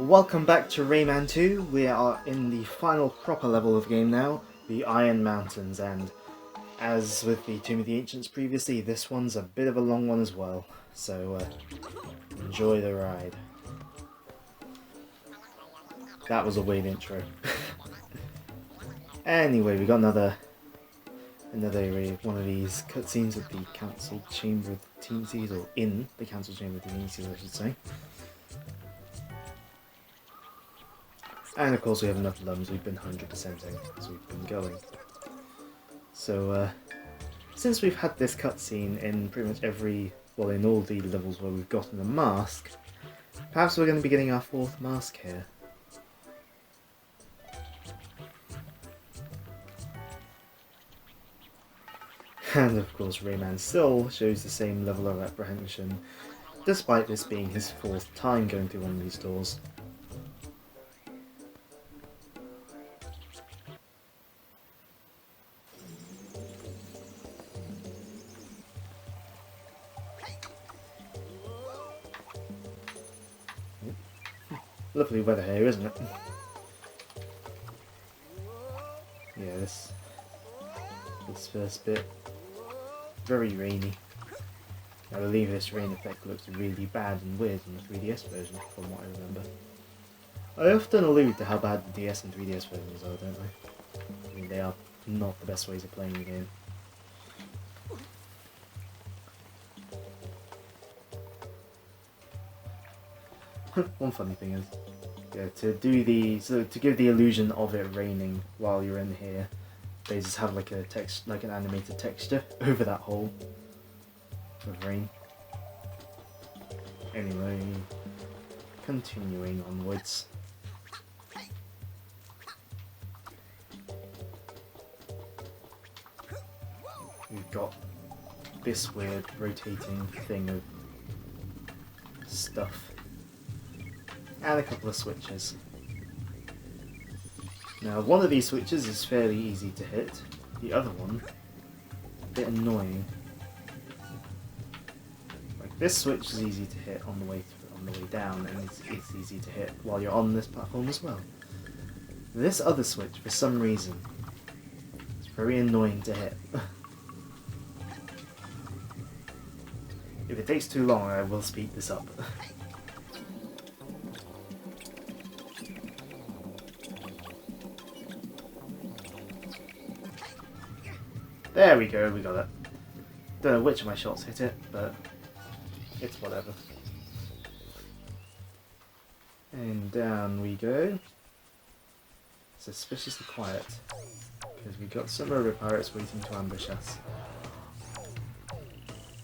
Welcome back to Rayman 2. We are in the final proper level of the game now, the Iron Mountains, and as with the Tomb of the Ancients previously, this one's a bit of a long one as well, so enjoy the ride. That was a weird intro. Anyway, we got another one of these cutscenes at the Council Chamber of the Teensies, or in the Council Chamber of the Teensies, I should say. And of course we have enough lums, we've been 100%ing as we've been going. So, since we've had this cutscene in pretty much in all the levels where we've gotten a mask, perhaps we're going to be getting our fourth mask here. And of course Rayman still shows the same level of apprehension, despite this being his fourth time going through one of these doors. Lovely weather here, isn't it? Yeah, this first bit, very rainy. I believe this rain effect looks really bad and weird in the 3DS version, from what I remember. I often allude to how bad the DS and 3DS versions are, don't I? I mean, they are not the best ways of playing the game. One funny thing is, to give the illusion of it raining while you're in here, they just have like an animated texture over that hole of rain. Anyway, continuing onwards. We've got this weird rotating thing of stuff. And a couple of switches. Now, one of these switches is fairly easy to hit. The other one, a bit annoying. Like, this switch is easy to hit on the way down, and it's easy to hit while you're on this platform as well. This other switch, for some reason, is very annoying to hit. If it takes too long, I will speed this up. There we go, we got it. Don't know which of my shots hit it, but it's whatever. And down we go. Suspiciously quiet, because we got some robo pirates waiting to ambush us.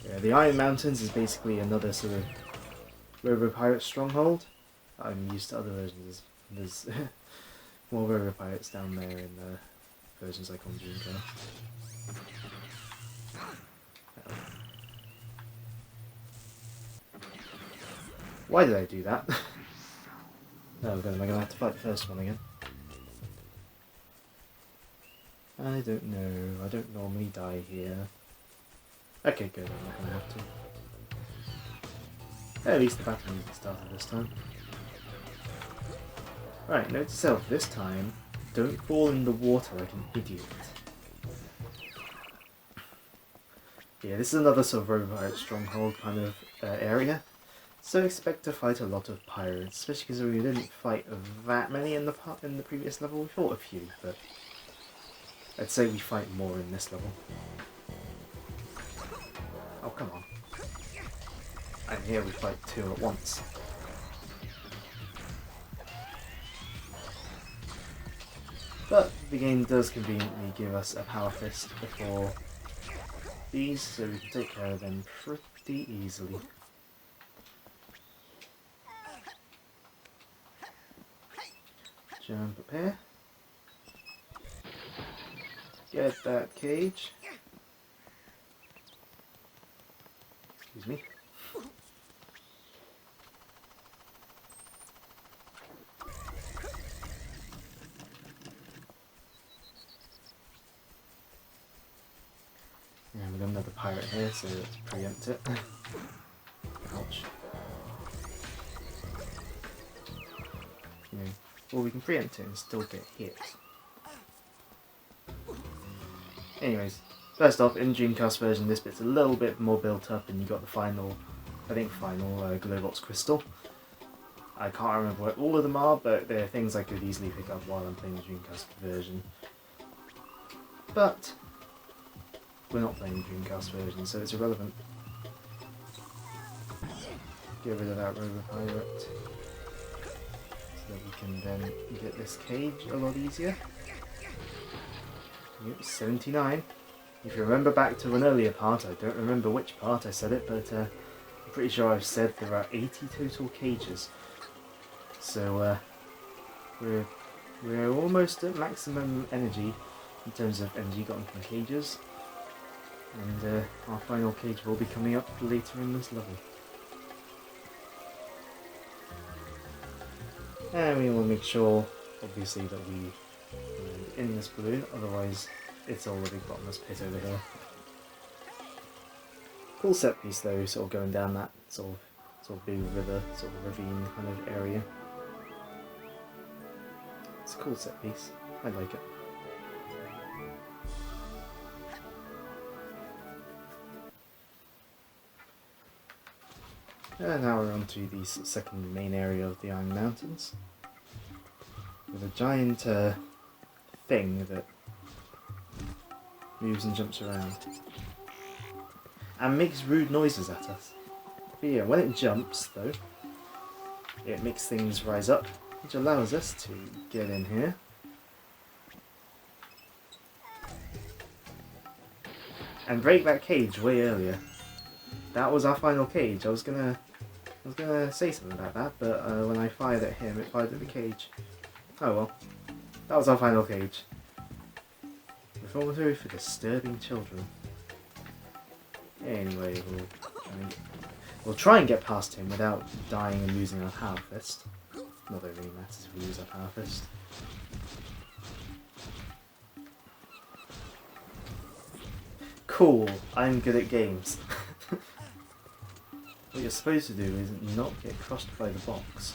Yeah, the Iron Mountains is basically another sort of robo pirate stronghold. I'm used to other versions. There's more robo pirates down there in the versions like on Dreamcast. Why did I do that? Oh, then am I going to have to fight the first one again? I don't know. I don't normally die here. Okay, good. I'm not going to have to. At least the battle music started this time. Right, note to self, this time, don't fall in the water like an idiot. Yeah, this is another sort of robo stronghold kind of area. So expect to fight a lot of pirates, especially because we didn't fight that many in the previous level. We fought a few, but I'd say we fight more in this level. Oh, come on. And here we fight two at once. But the game does conveniently give us a power fist before these, so we can take care of them pretty easily. Jump up here. Get that cage. Excuse me. And we've got another pirate here, so let's preempt it. Ouch. you know, or we can preempt it and still get hit. Anyways, first off, in Dreamcast version, this bit's a little bit more built up, and you got the final, I think, final Glowbox crystal. I can't remember what all of them are, but they're things I could easily pick up while I'm playing the Dreamcast version. But we're not playing the Dreamcast version, so it's irrelevant. Get rid of that Robo Pirate, so that we can then get this cage a lot easier. Yep, 79. If you remember back to an earlier part, I don't remember which part I said it, but I'm pretty sure I've said there are 80 total cages. So we're almost at maximum energy in terms of energy gotten from cages, and our final cage will be coming up later in this level. And we will make sure, obviously, that we land in this balloon, otherwise it's all a big bottomless pit over here. Cool set piece though, sort of going down that sort of big river, sort of ravine kind of area. It's a cool set piece. I like it. And now we're on to the second main area of the Iron Mountains, with a giant thing that moves and jumps around and makes rude noises at us. But yeah, when it jumps though, it makes things rise up, which allows us to get in here. And break that cage way earlier. That was our final cage. I was gonna say something about that, but when I fired at him, it fired at the cage. Oh well. That was our final cage. Reformatory for disturbing children. Anyway, we'll try and get past him without dying and losing our Power Fist. Not that it really matters if we lose our Power Fist. Cool, I'm good at games. What you're supposed to do is not get crushed by the box.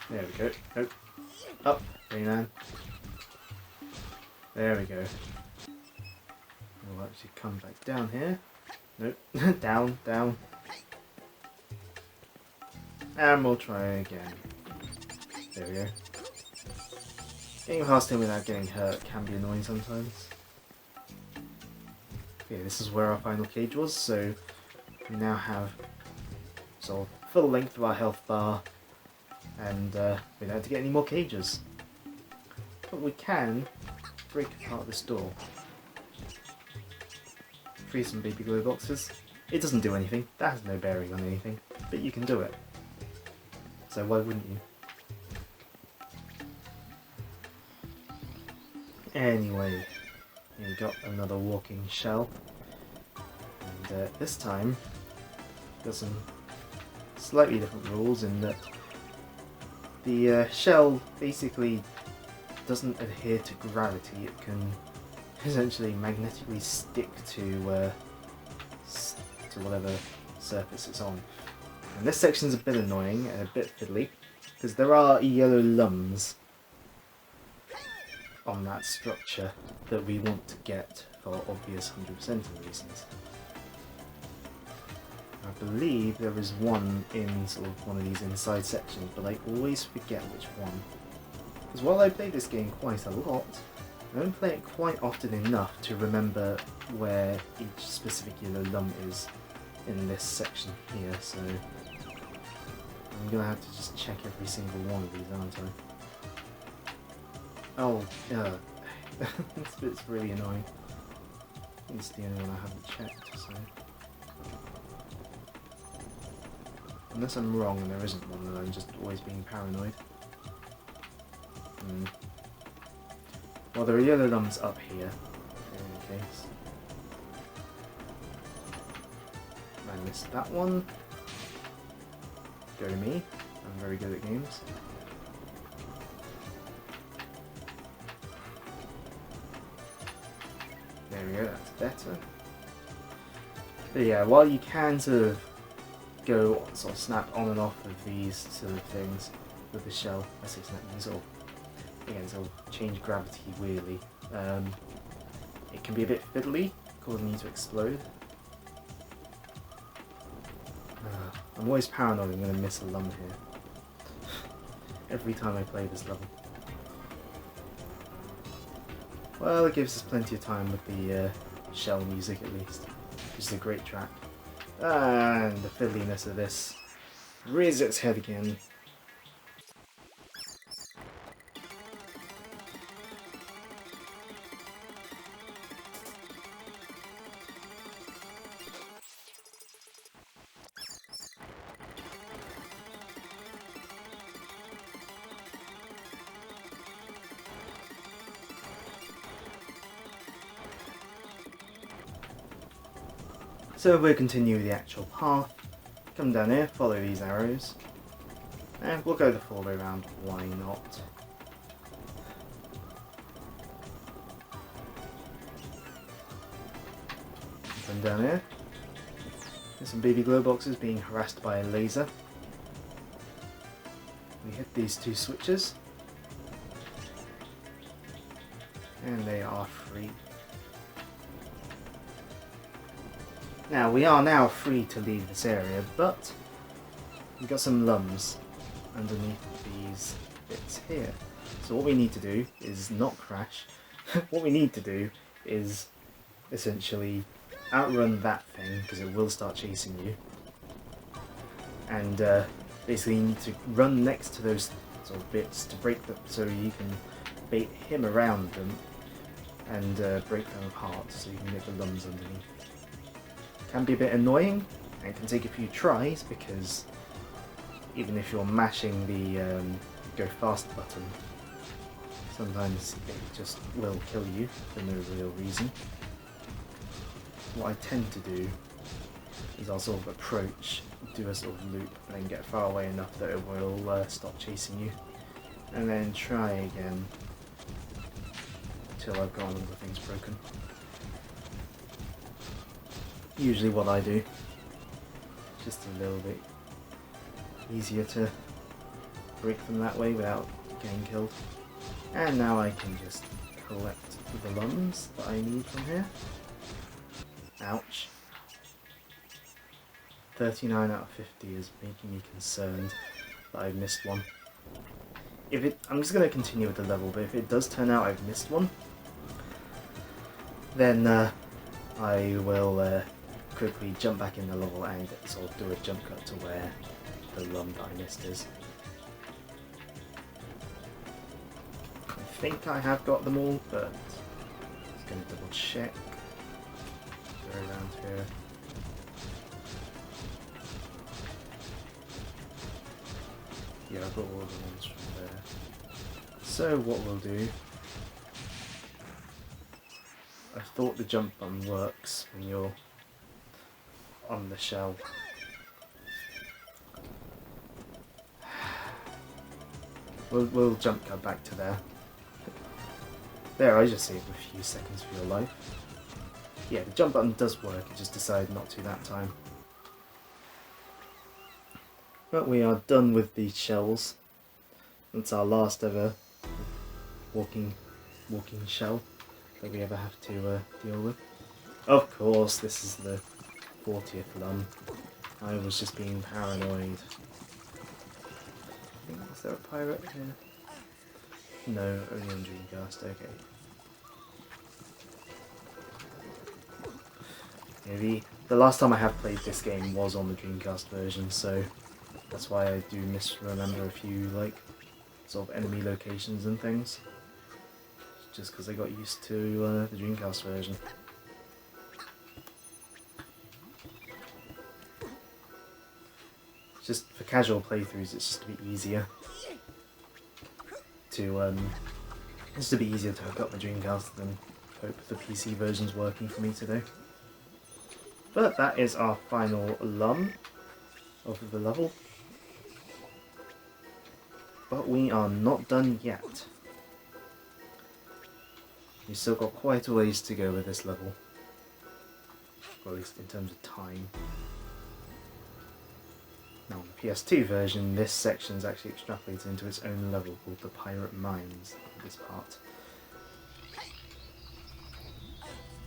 There we go. Nope. Up, Rayman. There we go. We'll actually come back down here. Nope. Down, down. And we'll try again. There we go. Getting past him without getting hurt can be annoying sometimes. Okay, this is where our final cage was, so we now have sort of full length of our health bar, and we don't have to get any more cages. But we can break apart this door. Free some baby glow boxes. It doesn't do anything, that has no bearing on anything, but you can do it. So why wouldn't you? Anyway, we got another walking shell, and this time got some slightly different rules in that the shell basically doesn't adhere to gravity. It can essentially magnetically stick to whatever surface it's on. And this section's a bit annoying and a bit fiddly because there are yellow lumps on that structure that we want to get for obvious 100% reasons. I believe there is one in sort of one of these inside sections, but I always forget which one. Because while I play this game quite a lot, I don't play it quite often enough to remember where each specific yellow lump is in this section here, so I'm gonna have to just check every single one of these, aren't I? Oh, yeah. This bit's really annoying. It's the only one I haven't checked, so... Unless I'm wrong and there isn't one, then I'm just always being paranoid. Well, there are yellow lumps up here, in any case. I missed that one. Go me. I'm very good at games. There we go, that's better. But yeah, while you can sort of go sort of snap on and off of these sort of things with the shell. I say snap, sort of, again, sort of change gravity weirdly. It can be a bit fiddly, causing you to explode. I'm always paranoid I'm going to miss a lum here. Every time I play this level. Well, it gives us plenty of time with the shell music at least, which is a great track. And the fiddliness of this rears its head again. So we'll continue the actual path, come down here, follow these arrows, and we'll go the full way around, why not? Come down here, there's some baby glow boxes being harassed by a laser. We hit these two switches, and they are free. Now, we are now free to leave this area, but we've got some lums underneath these bits here. So what we need to do is not crash. What we need to do is essentially outrun that thing, because it will start chasing you. And basically you need to run next to those sort of bits to break them, so you can bait him around them and break them apart so you can get the lums underneath. Can be a bit annoying and can take a few tries, because even if you're mashing the go fast button, sometimes it just will kill you for no real reason. What I tend to do is I'll sort of approach, do a sort of loop, and then get far away enough that it will stop chasing you, and then try again until I've got all the things broken. Usually what I do, just a little bit easier to break them that way without getting killed. And now I can just collect the lums that I need from here. Ouch. 39 out of 50 is making me concerned that I've missed one. I'm just going to continue with the level, but if it does turn out I've missed one, then I will quickly jump back in the level and sort of do a jump cut to where the lum that I missed is. I think I have got them all, but just going to double check. Go around here. Yeah, I've got all the ones from there. So what we'll do, I thought the jump button works when you're on the shell. We'll jump cut back to there. There, I just saved a few seconds for your life. Yeah, the jump button does work, I just decided not to that time. But we are done with these shells. That's our last ever walking shell that we ever have to deal with. Of course, this is the 40th lum. I was just being paranoid. Is there a pirate here? No, only on Dreamcast, okay. Yeah, the last time I have played this game was on the Dreamcast version, so that's why I do misremember a few, like, sort of enemy locations and things. Just because I got used to the Dreamcast version. Just for casual playthroughs, it's just a bit easier to hook up the Dreamcast than hope the PC version's working for me today. But that is our final lum of the level. But we are not done yet. We've still got quite a ways to go with this level, or at least in terms of time. Now on the PS2 version, this section is actually extrapolated into its own level called the Pirate Mines, this part.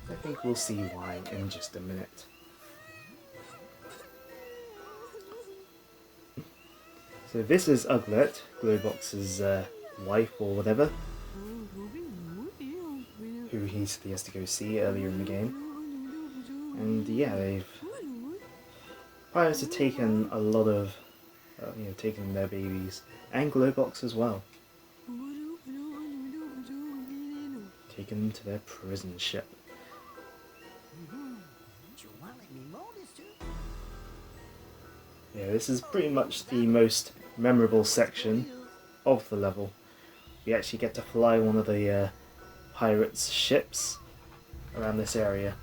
I think we'll see why in just a minute. So this is Uglet, Glowbox's wife or whatever, who he has to go see earlier in the game. And yeah, pirates have taken a lot of, taken their babies, and Glowbox as well. Taken them to their prison ship. Yeah, this is pretty much the most memorable section of the level. We actually get to fly one of the pirates' ships around this area.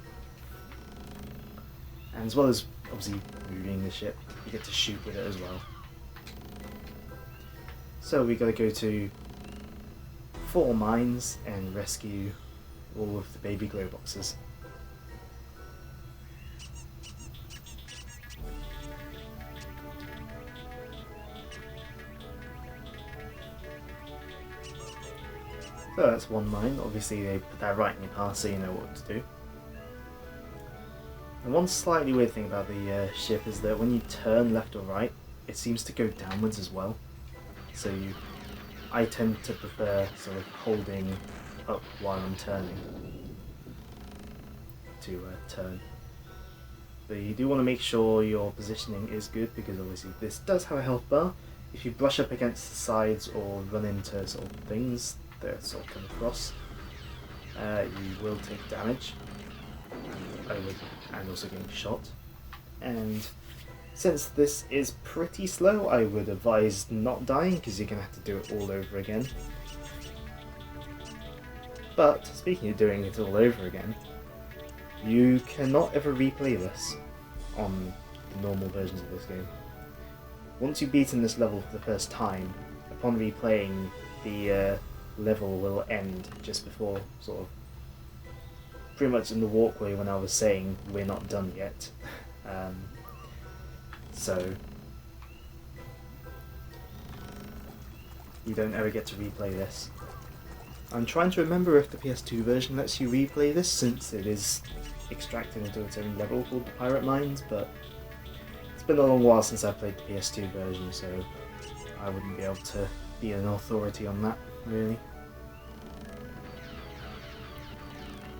And as well as obviously moving the ship, you get to shoot with it as well. So we gotta go to 4 mines and rescue all of the baby glow boxes. So that's one mine. Obviously they put that right in your path so you know what to do. And one slightly weird thing about the ship is that when you turn left or right, it seems to go downwards as well. So I tend to prefer sort of holding up while I'm turning to turn. But you do want to make sure your positioning is good, because obviously this does have a health bar. If you brush up against the sides or run into sort of things that sort of come across, you will take damage and also getting shot. And since this is pretty slow, I would advise not dying, because you're going to have to do it all over again. But speaking of doing it all over again, you cannot ever replay this on the normal versions of this game. Once you've beaten this level for the first time, upon replaying, the level will end just before, sort of, pretty much in the walkway when I was saying we're not done yet. So you don't ever get to replay this. I'm trying to remember if the PS2 version lets you replay this, since it is extracted into its own level called the Pirate Mines, but it's been a long while since I played the PS2 version, so I wouldn't be able to be an authority on that, really.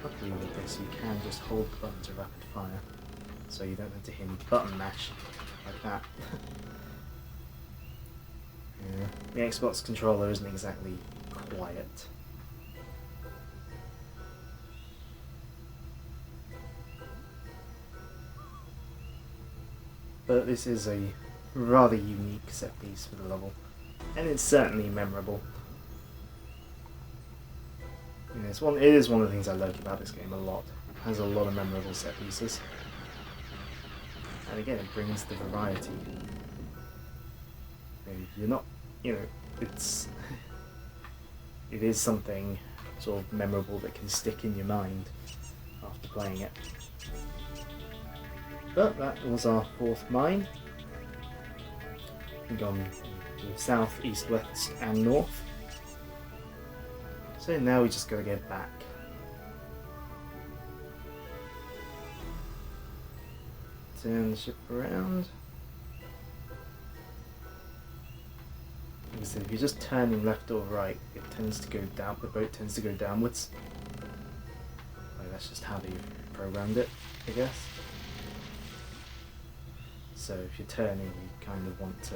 Luckily with this you can just hold the button to rapid fire, so you don't have to hit button mash like that. Yeah, the Xbox controller isn't exactly quiet. But this is a rather unique set piece for the level, and it's certainly memorable. You know, it is one of the things I like about this game a lot. It has a lot of memorable set pieces. And again, it brings the variety. You're not, it is something sort of memorable that can stick in your mind after playing it. But that was our 4th mine. We've gone to south, east, west and north. So now we just gotta get back. Turn the ship around. So if you're just turning left or right, it tends to go down. The boat tends to go downwards. Like, that's just how they've programmed it, I guess. So if you're turning, you kind of want to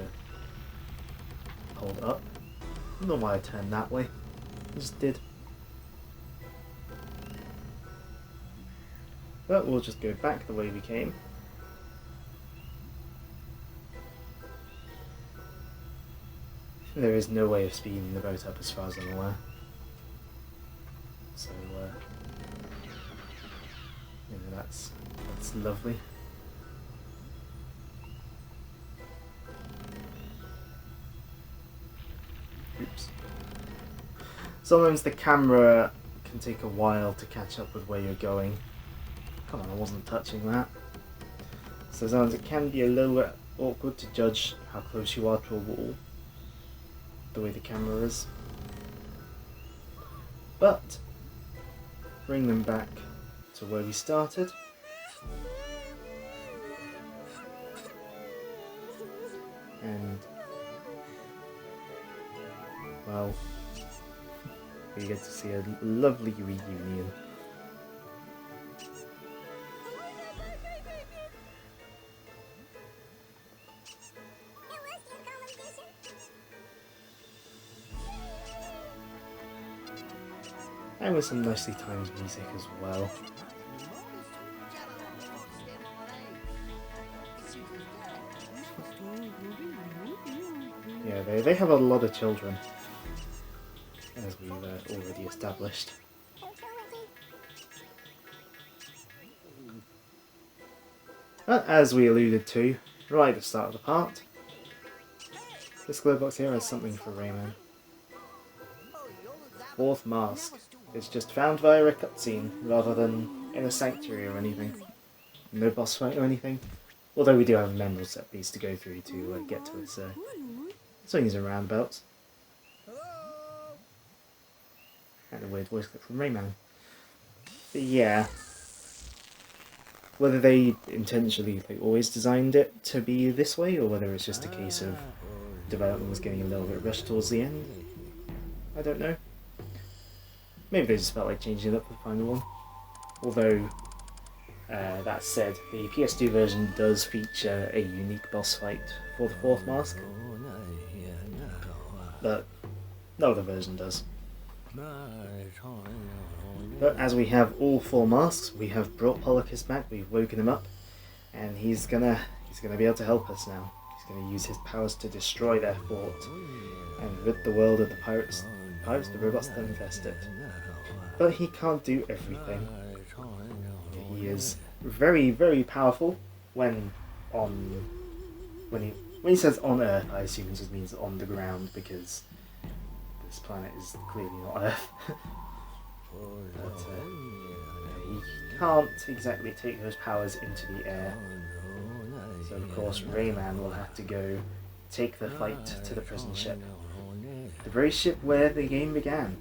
hold up. I don't know why I turned that way. I just did. But we'll just go back the way we came. There is no way of speeding the boat up as far as I'm aware. So, that's lovely. Oops. Sometimes the camera can take a while to catch up with where you're going. Come on, I wasn't touching that. So sometimes it can be a little bit awkward to judge how close you are to a wall, the way the camera is. But bring them back to where we started. And well, we get to see a lovely reunion. And with some nicely timed music as well. Yeah, they have a lot of children, as we've already established. But as we alluded to right at the start of the part, this glove box here has something for Rayman. Fourth mask. It's just found via a cutscene rather than in a sanctuary or anything. No boss fight or anything. Although we do have a memorable set piece to go through to get to it, so swings and roundabouts. And a weird voice clip from Rayman. But yeah, whether they intentionally always designed it to be this way, or whether it's just a case of development was getting a little bit rushed towards the end, I don't know. Maybe they just felt like changing it up for the final one. Although, that said, the PS2 version does feature a unique boss fight for the fourth mask. But no other version does. But as we have all four masks, we have brought Polycus back, we've woken him up, and he's gonna be able to help us now. He's gonna use his powers to destroy their fort and rid the world of the pirates, the robots that infest it. But he can't do everything. He is very, very powerful when he says on Earth. I assume he just means on the ground, because this planet is clearly not Earth. But he can't exactly take those powers into the air. So of course Rayman will have to go take the fight to the prison ship. The very ship where the game began.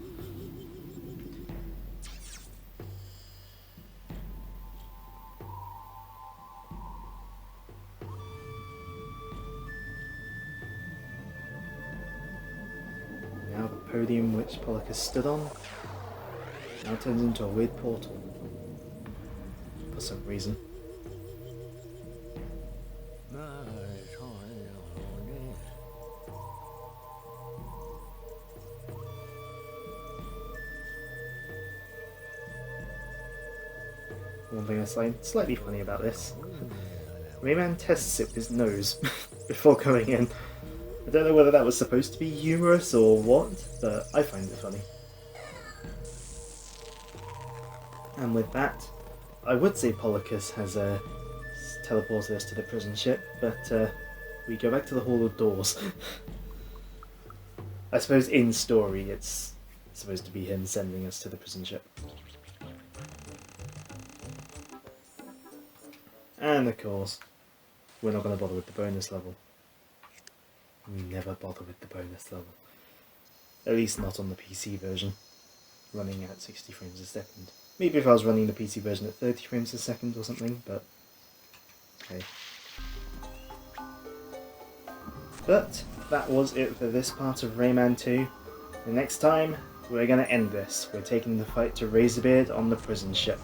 Now the podium which Polycus stood on now turns into a weird portal. For some reason. One thing that's slightly funny about this, Rayman tests it with his nose before going in. I don't know whether that was supposed to be humorous or what, but I find it funny. And with that, I would say Polycus has teleported us to the prison ship, but we go back to the Hall of Doors. I suppose in story it's supposed to be him sending us to the prison ship. And of course, we're not going to bother with the bonus level. We never bother with the bonus level. At least not on the PC version, running at 60 frames a second. Maybe if I was running the PC version at 30 frames a second or something, but okay. But that was it for this part of Rayman 2. The next time, we're going to end this. We're taking the fight to Razorbeard on the prison ship.